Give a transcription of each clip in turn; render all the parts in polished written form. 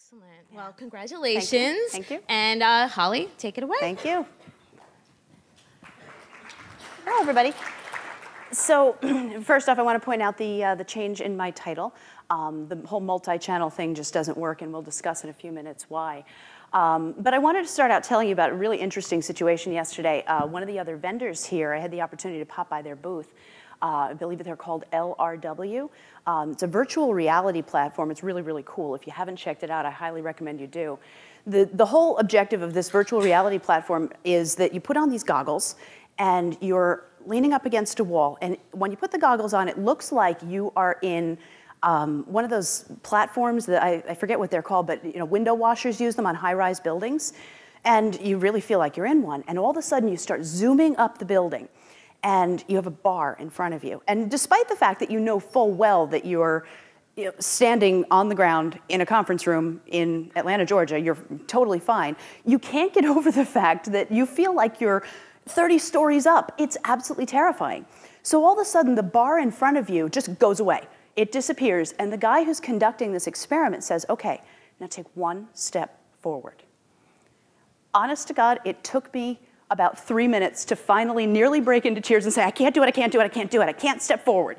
Excellent. Well, congratulations. Thank you. And Holly, take it away. Thank you. Hello, everybody. So first off, I want to point out the change in my title. The whole multi-channel thing just doesn't work, and we'll discuss in a few minutes why. But I wanted to start out telling you about a really interesting situation yesterday. One of the other vendors here, I had the opportunity to pop by their booth. I believe they're called LRW. It's a virtual reality platform. It's really, really cool. If you haven't checked it out, I highly recommend you do. The whole objective of this virtual reality platform is that you put on these goggles and you're leaning up against a wall. And when you put the goggles on, it looks like you are in one of those platforms that I forget what they're called, but window washers use them on high-rise buildings. And you really feel like you're in one. And all of a sudden, you start zooming up the building. And you have a bar in front of you. And despite the fact that you know full well that you're standing on the ground in a conference room in Atlanta, Georgia, you're totally fine, you can't get over the fact that you feel like you're 30 stories up. It's absolutely terrifying. So all of a sudden, the bar in front of you just goes away. It disappears. And the guy who's conducting this experiment says, OK, now take one step forward. Honest to God, it took me about 3 minutes to finally nearly break into tears and say, I can't do it, I can't do it, I can't do it, I can't step forward.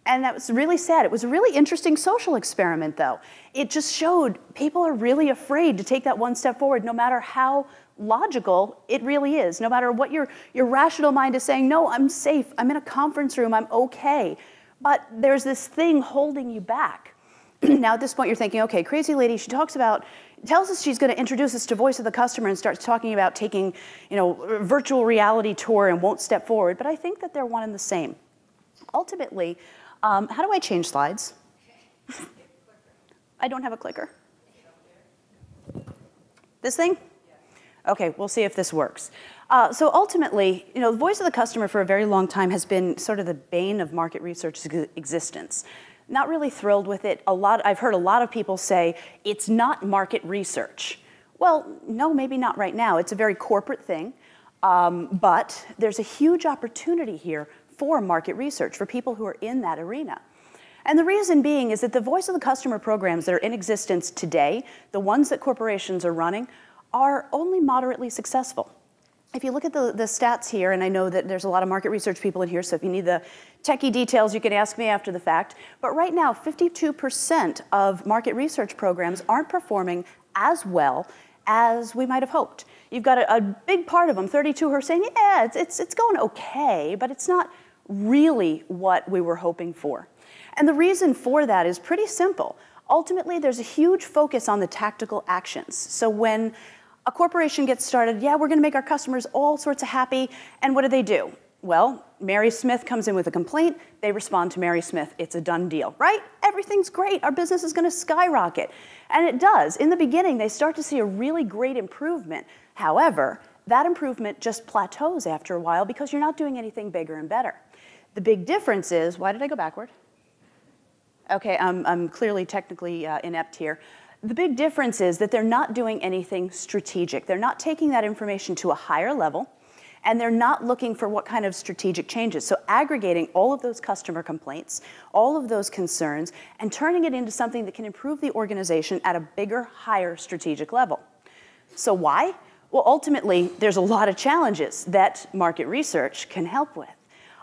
And that was really sad. It was a really interesting social experiment, though. It just showed people are really afraid to take that one step forward, no matter how logical it really is, no matter what your rational mind is saying, no, I'm safe, I'm in a conference room, I'm okay. But there's this thing holding you back. Now, at this point, you're thinking, OK, crazy lady, she tells us she's going to introduce us to voice of the customer and starts talking about taking, a virtual reality tour and won't step forward. But I think that they're one and the same. Ultimately, how do I change slides? I don't have a clicker. This thing? OK, we'll see if this works. So ultimately, the voice of the customer for a very long time has been sort of the bane of market research's existence. Not really thrilled with it. I've heard a lot of people say, it's not market research. Well, no, maybe not right now. It's a very corporate thing. But there's a huge opportunity here for market research, for people who are in that arena. And the reason being is that the voice of the customer programs that are in existence today, the ones that corporations are running, are only moderately successful. If you look at the stats here, and I know that there's a lot of market research people in here, so if you need the techie details, you can ask me after the fact. But right now, 52% of market research programs aren't performing as well as we might have hoped. You've got a big part of them, 32, who are saying, yeah, it's going okay, but it's not really what we were hoping for. And the reason for that is pretty simple. Ultimately, there's a huge focus on the tactical actions. So when a corporation gets started, yeah, we're going to make our customers all sorts of happy. And what do? Well, Mary Smith comes in with a complaint. They respond to Mary Smith. It's a done deal, right? Everything's great. Our business is going to skyrocket. And it does. In the beginning, they start to see a really great improvement. However, that improvement just plateaus after a while because you're not doing anything bigger and better. The big difference is, why did I go backward? OK, I'm clearly technically inept here. The big difference is that they're not doing anything strategic. They're not taking that information to a higher level, and they're not looking for what kind of strategic changes. So aggregating all of those customer complaints, all of those concerns, and turning it into something that can improve the organization at a bigger, higher strategic level. So why? Well, ultimately, there's a lot of challenges that market research can help with.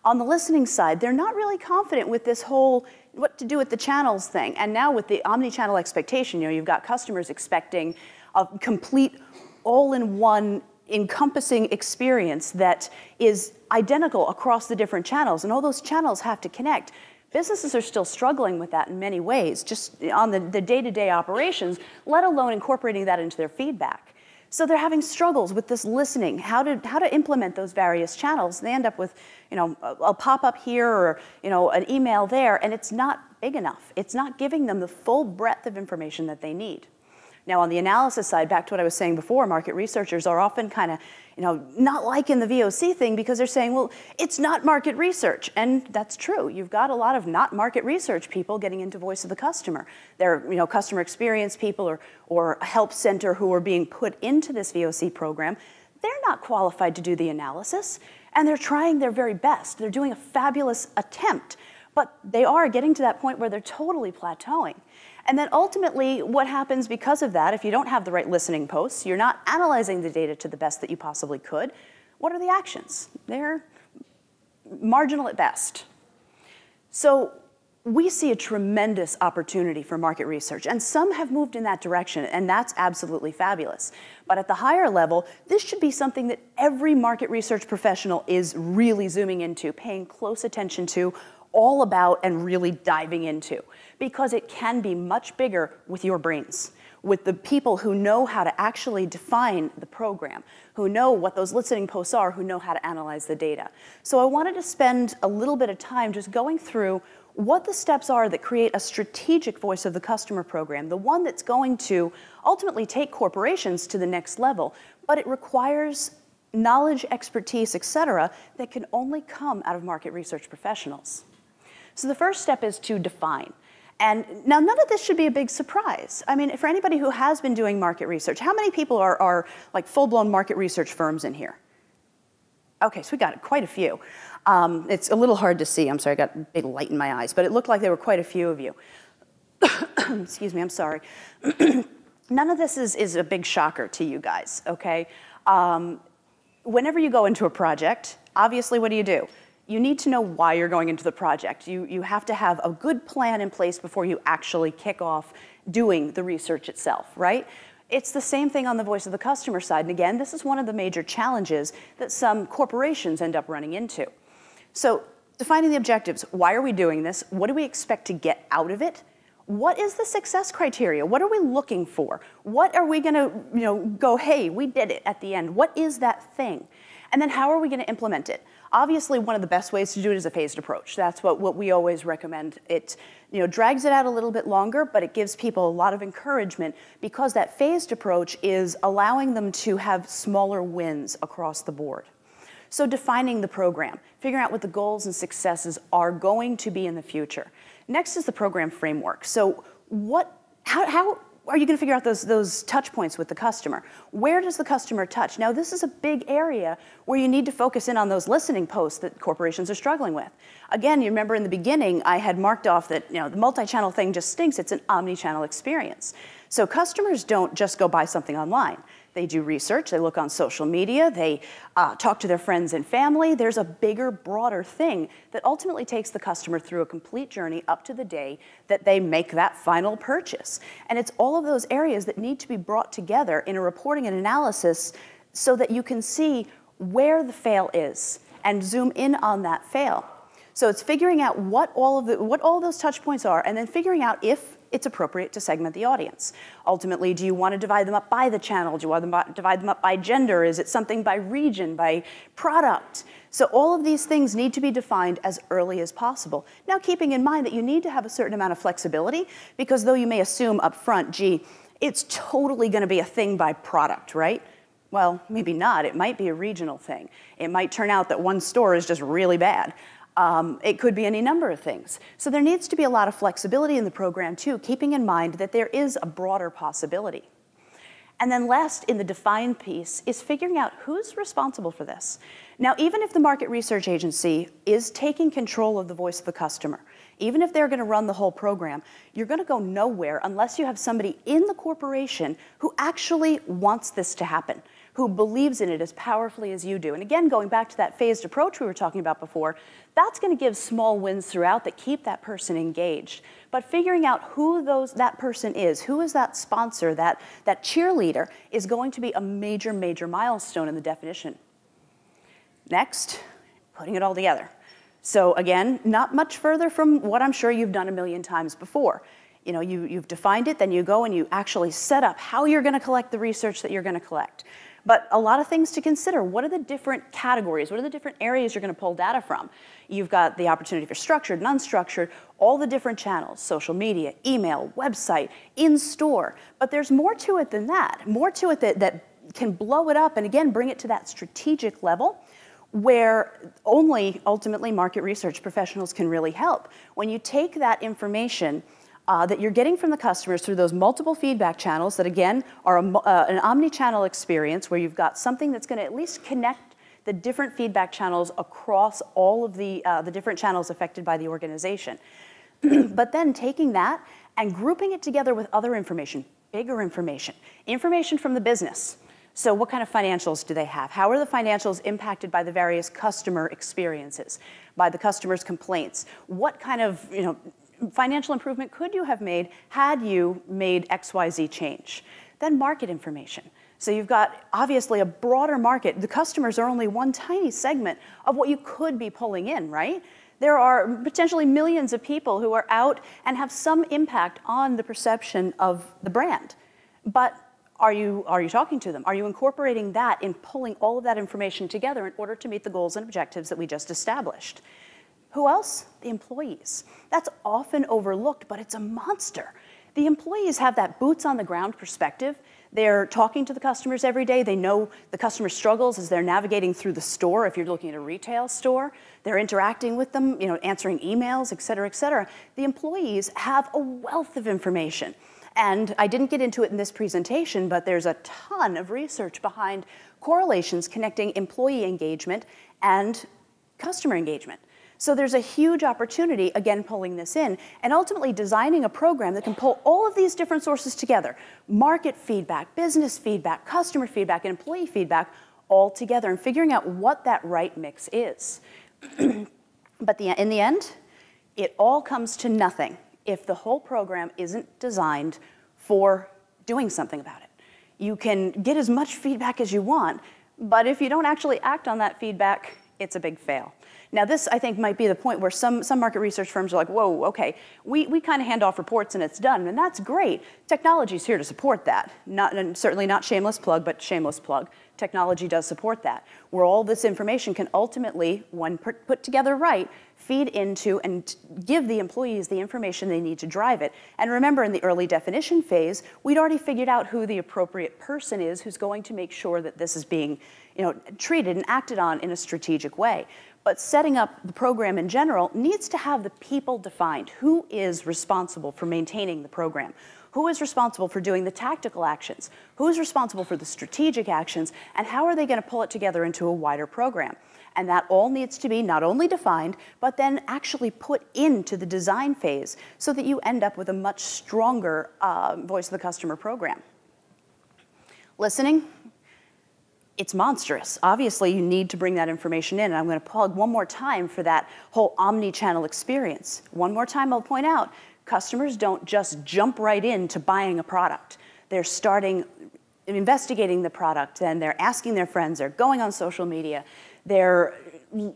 On the listening side, they're not really confident with this whole what to do with the channels thing. And now with the omni-channel expectation, you've got customers expecting a complete all-in-one encompassing experience that is identical across the different channels. And all those channels have to connect. Businesses are still struggling with that in many ways, just on the day-to-day operations, let alone incorporating that into their feedback. So they're having struggles with this listening, how to implement those various channels. They end up with, a pop-up here or, an email there, and it's not big enough. It's not giving them the full breadth of information that they need. Now, on the analysis side, back to what I was saying before, market researchers are often kind of, not liking the VOC thing because they're saying, well, it's not market research. And that's true. You've got a lot of not market research people getting into voice of the customer. They're, customer experience people or a help center who are being put into this VOC program. They're not qualified to do the analysis, and they're trying their very best. They're doing a fabulous attempt. but they are getting to that point where they're totally plateauing. And then ultimately, what happens because of that, if you don't have the right listening posts, you're not analyzing the data to the best that you possibly could, what are the actions? They're marginal at best. So we see a tremendous opportunity for market research, and some have moved in that direction, and that's absolutely fabulous. But at the higher level, this should be something that every market research professional is really zooming into, paying close attention to, all about, and really diving into, because it can be much bigger with your brains, with the people who know how to actually define the program, who know what those listening posts are, who know how to analyze the data. So I wanted to spend a little bit of time just going through what the steps are that create a strategic voice of the customer program, the one that's going to ultimately take corporations to the next level, but it requires knowledge, expertise, et cetera, that can only come out of market research professionals. So the first step is to define. And now none of this should be a big surprise. I mean, for anybody who has been doing market research, how many people are like full-blown market research firms in here? Okay, so we got quite a few. It's a little hard to see. I'm sorry, I got a big light in my eyes, but it looked like there were quite a few of you. Excuse me, I'm sorry. None of this is a big shocker to you guys, okay? Whenever you go into a project, obviously what do? You need to know why you're going into the project. You have to have a good plan in place before you actually kick off doing the research itself, right? It's the same thing on the voice of the customer side. And again, this is one of the major challenges that some corporations end up running into. So defining the objectives, why are we doing this? What do we expect to get out of it? What is the success criteria? What are we looking for? What are we gonna go, hey, we did it at the end. What is that thing? And then how are we gonna implement it? Obviously, one of the best ways to do it is a phased approach. That's what we always recommend. It drags it out a little bit longer, but it gives people a lot of encouragement because that phased approach is allowing them to have smaller wins across the board. So defining the program, figuring out what the goals and successes are going to be in the future. Next is the program framework. So how are you going to figure out those touch points with the customer? Where does the customer touch? Now, this is a big area where you need to focus in on those listening posts that corporations are struggling with. Again, you remember in the beginning, I had marked off that the multi-channel thing just stinks. It's an omni-channel experience. So customers don't just go buy something online. They do research, they look on social media, they talk to their friends and family. There's a bigger, broader thing that ultimately takes the customer through a complete journey up to the day that they make that final purchase. And it's all of those areas that need to be brought together in a reporting and analysis so that you can see where the fail is and zoom in on that fail. So it's figuring out what all those touch points are and then figuring out if it's appropriate to segment the audience. Ultimately, do you want to divide them up by the channel? Do you want to divide them up by gender? Is it something by region, by product? So all of these things need to be defined as early as possible. Now, keeping in mind that you need to have a certain amount of flexibility because though you may assume up front, gee, it's totally going to be a thing by product, right? Well, maybe not. It might be a regional thing. It might turn out that one store is just really bad. It could be any number of things. So there needs to be a lot of flexibility in the program too, keeping in mind that there is a broader possibility. And then last in the define piece is figuring out who's responsible for this. Now, even if the market research agency is taking control of the voice of the customer, even if they're going to run the whole program, you're going to go nowhere unless you have somebody in the corporation who actually wants this to happen, who believes in it as powerfully as you do. And again, going back to that phased approach we were talking about before, that's going to give small wins throughout that keep that person engaged. But figuring out who that person is, who is that sponsor, that cheerleader, is going to be a major, major milestone in the definition. Next, putting it all together. So again, not much further from what I'm sure you've done a million times before. You've defined it, then you go and you actually set up how you're going to collect the research that you're going to collect. But a lot of things to consider. What are the different categories? What are the different areas you're going to pull data from? You've got the opportunity for structured and unstructured, all the different channels, social media, email, website, in-store. But there's more to it than that. More to it that can blow it up and again, bring it to that strategic level where only ultimately market research professionals can really help. When you take that information that you're getting from the customers through those multiple feedback channels that, again, are an omni-channel experience where you've got something that's going to at least connect the different feedback channels across all of the different channels affected by the organization. But then taking that and grouping it together with other information, bigger information from the business. So what kind of financials do they have? How are the financials impacted by the various customer experiences, by the customer's complaints? What kind of financial improvement could you have made had you made XYZ change? Then market information. So you've got obviously a broader market. The customers are only one tiny segment of what you could be pulling in, right? There are potentially millions of people who are out and have some impact on the perception of the brand. But are you talking to them? Are you incorporating that in pulling all of that information together in order to meet the goals and objectives that we just established? Who else? The employees. That's often overlooked, but it's a monster. The employees have that boots on the ground perspective. They're talking to the customers every day. They know the customer struggles as they're navigating through the store. If you're looking at a retail store, they're interacting with them, answering emails, et cetera, et cetera. The employees have a wealth of information. And I didn't get into it in this presentation, but there's a ton of research behind correlations connecting employee engagement and customer engagement. So there's a huge opportunity, again, pulling this in, and ultimately designing a program that can pull all of these different sources together, market feedback, business feedback, customer feedback, and employee feedback, all together, and figuring out what that right mix is. But in the end, it all comes to nothing if the whole program isn't designed for doing something about it. You can get as much feedback as you want, but if you don't actually act on that feedback, it's a big fail. Now this, I think, might be the point where some market research firms are like, whoa, okay, we kind of hand off reports and it's done, and that's great. Technology's here to support that. And certainly not shameless plug, but shameless plug. Technology does support that, where all this information can ultimately, when put together right, feed into and give the employees the information they need to drive it. And remember, in the early definition phase, we'd already figured out who the appropriate person is who's going to make sure that this is being treated and acted on in a strategic way. But setting up the program in general needs to have the people defined. Who is responsible for maintaining the program? Who is responsible for doing the tactical actions? Who is responsible for the strategic actions? And how are they going to pull it together into a wider program? And that all needs to be not only defined, but then actually put into the design phase so that you end up with a much stronger voice of the customer program. Listening, it's monstrous. Obviously, you need to bring that information in. And I'm going to plug one more time for that whole omni-channel experience. One more time, I'll point out, customers don't just jump right into buying a product. They're starting investigating the product, then they're asking their friends, they're going on social media, they're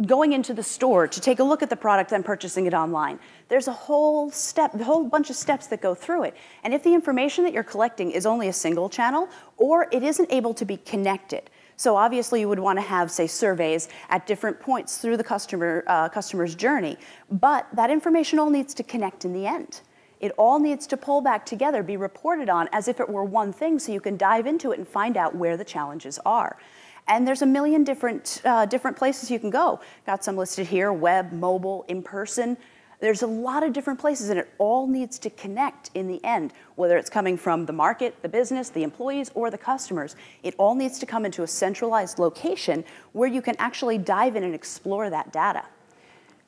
going into the store to take a look at the product and purchasing it online. There's a whole bunch of steps that go through it. And if the information that you're collecting is only a single channel, or it isn't able to be connected, so obviously you would want to have, say, surveys at different points through the customer's journey, but that information all needs to connect in the end. It all needs to pull back together, be reported on as if it were one thing, so you can dive into it and find out where the challenges are. And there's a million different places you can go. Got some listed here: web, mobile, in person. There's a lot of different places, and it all needs to connect in the end, whether it's coming from the market, the business, the employees, or the customers. It all needs to come into a centralized location where you can actually dive in and explore that data.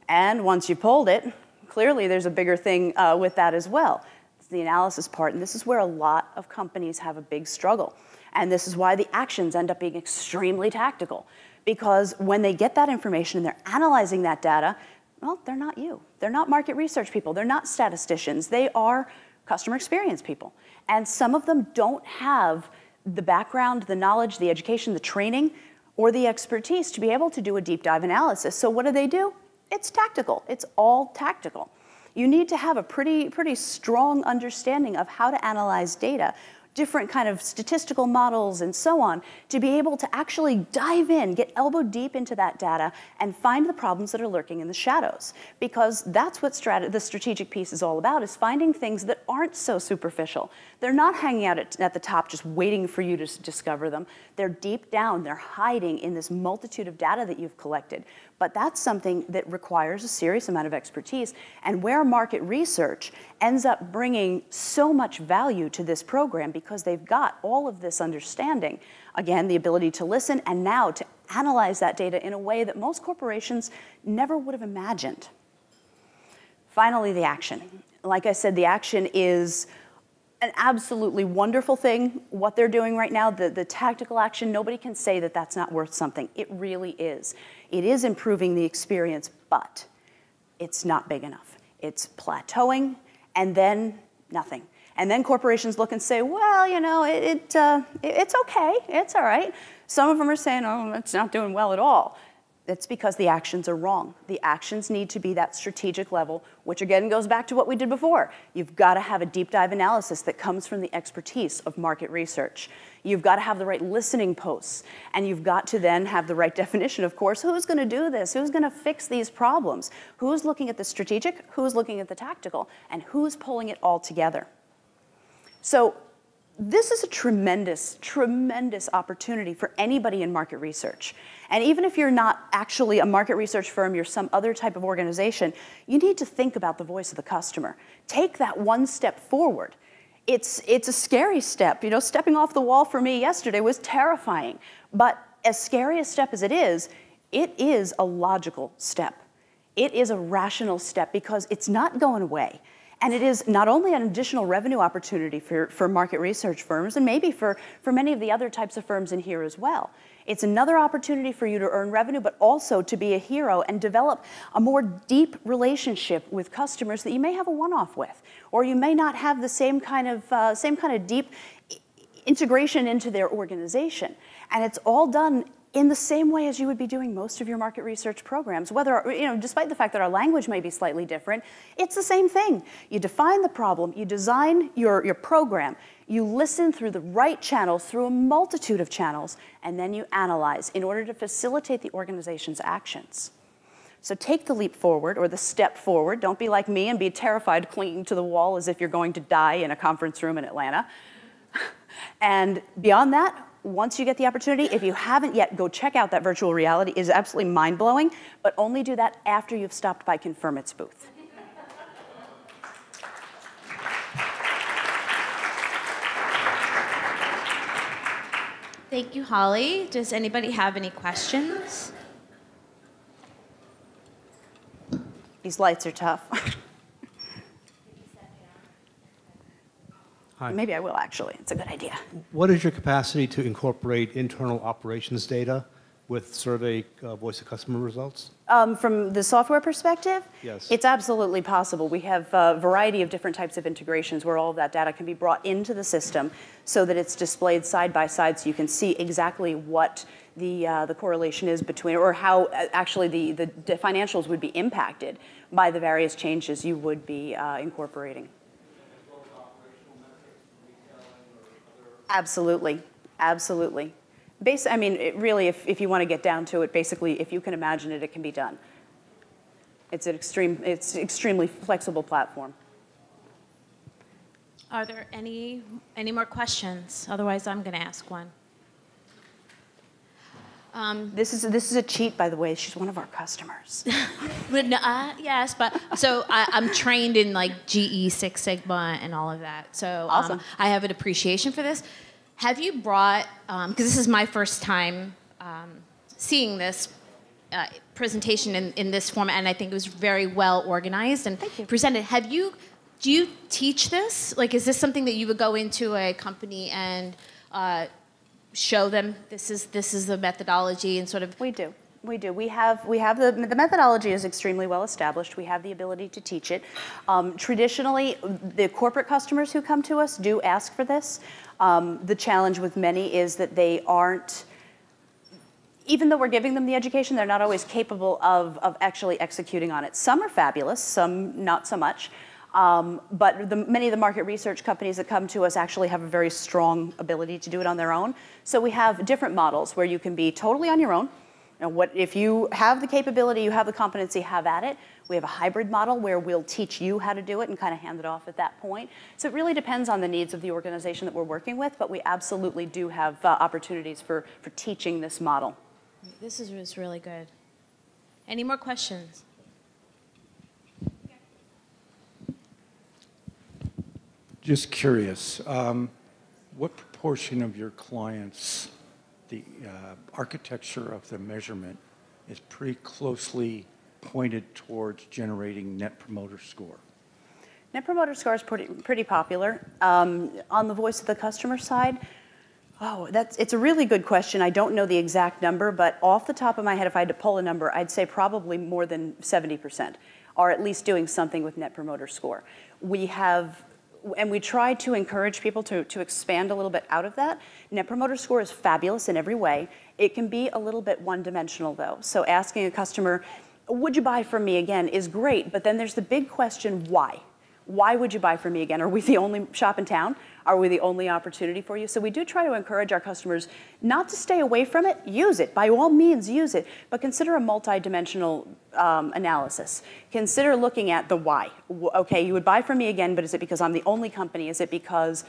And once you've pulled it, clearly there's a bigger thing with that as well. It's the analysis part, and this is where a lot of companies have a big struggle. And this is why the actions end up being extremely tactical, because when they get that information and they're analyzing that data, well, they're not you. They're not market research people. They're not statisticians. They are customer experience people. And some of them don't have the background, the knowledge, the education, the training, or the expertise to be able to do a deep dive analysis. So what do? It's tactical. It's all tactical. You need to have a pretty strong understanding of how to analyze data, different kind of statistical models and so on, to be able to actually dive in, get elbow deep into that data and find the problems that are lurking in the shadows. Because that's what the strategic piece is all about, is finding things that aren't so superficial. They're not hanging out at the top just waiting for you to discover them. They're deep down, they're hiding in this multitude of data that you've collected. But that's something that requires a serious amount of expertise, and where market research ends up bringing so much value to this program because they've got all of this understanding. Again, the ability to listen and now to analyze that data in a way that most corporations never would have imagined. Finally, the action. Like I said, the action is an absolutely wonderful thing, what they're doing right now, the tactical action. Nobody can say that that's not worth something. It really is. It is improving the experience, but it's not big enough. It's plateauing, and then nothing. And then corporations look and say, well, you know, it's okay, it's all right. Some of them are saying, oh, it's not doing well at all. That's because the actions are wrong. The actions need to be that strategic level, which again goes back to what we did before. You've got to have a deep dive analysis that comes from the expertise of market research. You've got to have the right listening posts, and you've got to then have the right definition, of course. Who's going to do this? Who's going to fix these problems? Who's looking at the strategic? Who's looking at the tactical? And who's pulling it all together? So this is a tremendous, tremendous opportunity for anybody in market research. And even if you're not actually a market research firm, you're some other type of organization, you need to think about the voice of the customer. Take that one step forward. It's a scary step. You know, stepping off the wall for me yesterday was terrifying. But as scary a step as it is a logical step. It is a rational step because it's not going away. And it is not only an additional revenue opportunity for market research firms, and maybe for many of the other types of firms in here as well. It's another opportunity for you to earn revenue, but also to be a hero and develop a more deep relationship with customers that you may have a one-off with, or you may not have the same kind of deep integration into their organization. And it's all done in the same way as you would be doing most of your market research programs, whether, you know, despite the fact that our language may be slightly different, it's the same thing. You define the problem, you design your program, you listen through the right channels, through a multitude of channels, and then you analyze in order to facilitate the organization's actions. So take the leap forward, or the step forward. Don't be like me and be terrified clinging to the wall as if you're going to die in a conference room in Atlanta. And beyond that, once you get the opportunity, if you haven't yet, go check out that virtual reality. It is absolutely mind-blowing, but only do that after you've stopped by Confirmit's booth. Thank you, Holly. Does anybody have any questions? These lights are tough. Hi. Maybe I will, actually. It's a good idea. What is your capacity to incorporate internal operations data with survey voice of customer results? From the software perspective, Yes. It's absolutely possible. We have a variety of different types of integrations where all of that data can be brought into the system so that it's displayed side by side so you can see exactly what the correlation is between, or how actually the financials would be impacted by the various changes you would be incorporating. Absolutely, absolutely. I mean, really, if you want to get down to it, basically, if you can imagine it, it can be done. It's an extremely flexible platform. Are there any more questions? Otherwise, I'm going to ask one. This is a cheat, by the way. She's one of our customers. Yes, but so I'm trained in like GE, Six Sigma, and all of that. So Awesome. I have an appreciation for this. Have you brought, because this is my first time seeing this presentation in this format, and I think it was very well organized and presented. Do you teach this? Like, is this something that you would go into a company and show them this is the methodology and sort of? We do. We have the methodology is extremely well established. We have the ability to teach it. Traditionally, the corporate customers who come to us do ask for this. The challenge with many is that they aren't, even though we're giving them the education, they're not always capable of actually executing on it. Some are fabulous, some not so much. But many of the market research companies that come to us actually have a very strong ability to do it on their own. So we have different models where you can be totally on your own. If you have the capability, you have the competency, have at it. We have a hybrid model where we'll teach you how to do it and kind of hand it off at that point. So it really depends on the needs of the organization that we're working with, but we absolutely do have opportunities for teaching this model. This is really good. Any more questions? Just curious, what proportion of your clients the architecture of the measurement is pretty closely pointed towards generating Net Promoter Score. Net Promoter Score is pretty popular. On the voice of the customer side, it's a really good question. I don't know the exact number, but off the top of my head, if I had to pull a number, I'd say probably more than 70% are at least doing something with Net Promoter Score. We try to encourage people to expand a little bit out of that. Net Promoter Score is fabulous in every way. It can be a little bit one-dimensional, though. So asking a customer, would you buy from me again, is great, but then there's the big question, why? Why would you buy from me again? Are we the only shop in town? Are we the only opportunity for you? So we do try to encourage our customers not to stay away from it. Use it. By all means, use it. But consider a multi-dimensional analysis. Consider looking at the why. Okay, you would buy from me again, but is it because I'm the only company? Is it because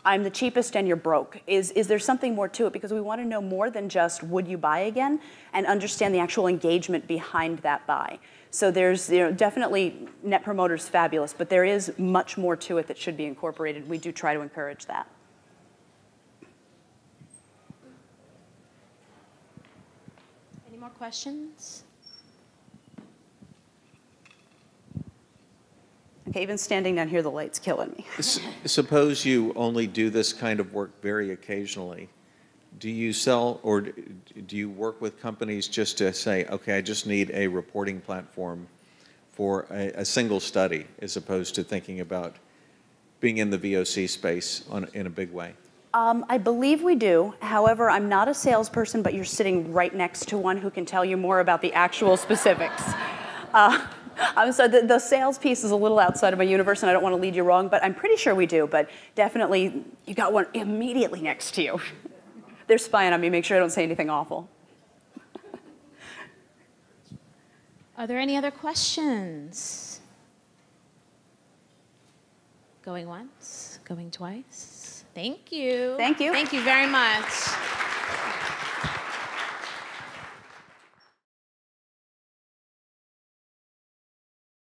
I'm the cheapest and you're broke? Is there something more to it? Because we want to know more than just would you buy again and understand the actual engagement behind that buy. So there's definitely Net Promoter's fabulous, but there is much more to it that should be incorporated. We do try to encourage that. Any more questions? Okay, even standing down here, the light's killing me. Suppose you only do this kind of work very occasionally. Do you sell or do you work with companies just to say, okay, I just need a reporting platform for a single study, as opposed to thinking about being in the VOC space in a big way? I believe we do. However, I'm not a salesperson, but you're sitting right next to one who can tell you more about the actual specifics. So the sales piece is a little outside of my universe, and I don't want to lead you wrong, but I'm pretty sure we do. But definitely, you got one immediately next to you. They're spying on me, make sure I don't say anything awful. Are there any other questions? Going once, going twice. Thank you. Thank you. Thank you very much.